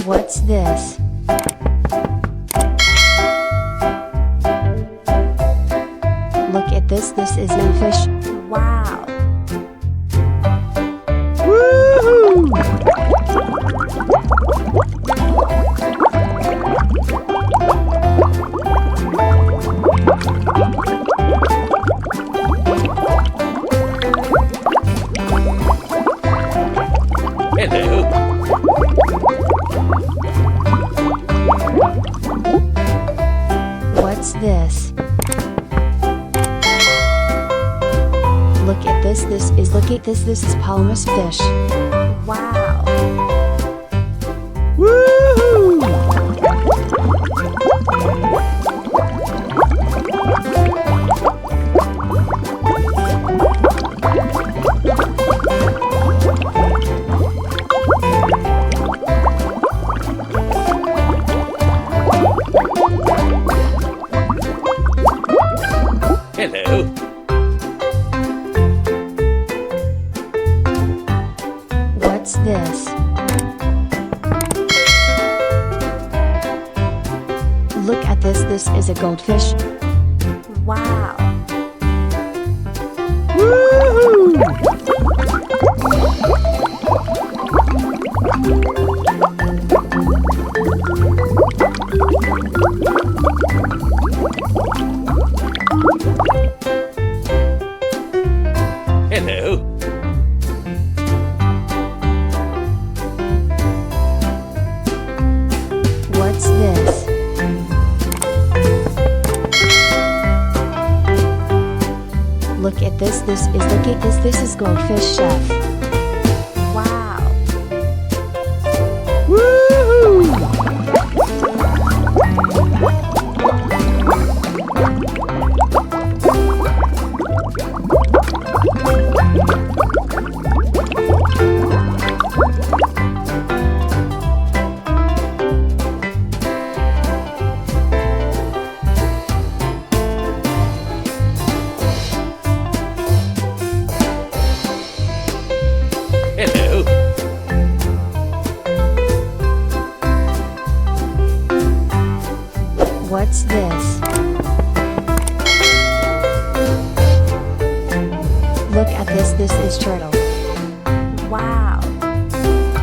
What's this? Look at this is a fish. Wow! Woohoo! Hello. What's this? Look at this is palmas fish. Wow! Woohoo! Hello. What's this? Look at this is a goldfish. Wow! Woohoo! Hello. What's this? Look at this is goldfish chef. Wow! Woohoo! Hello. What's this? Look at this is turtle. Wow!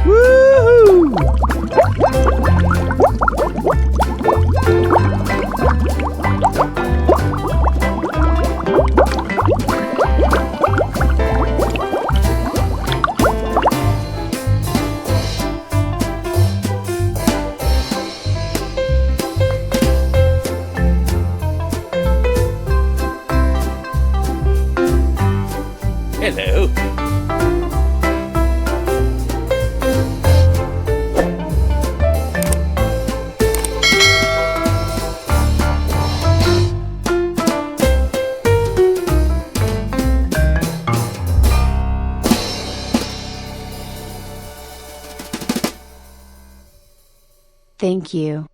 Woohoo! Hello. Thank you.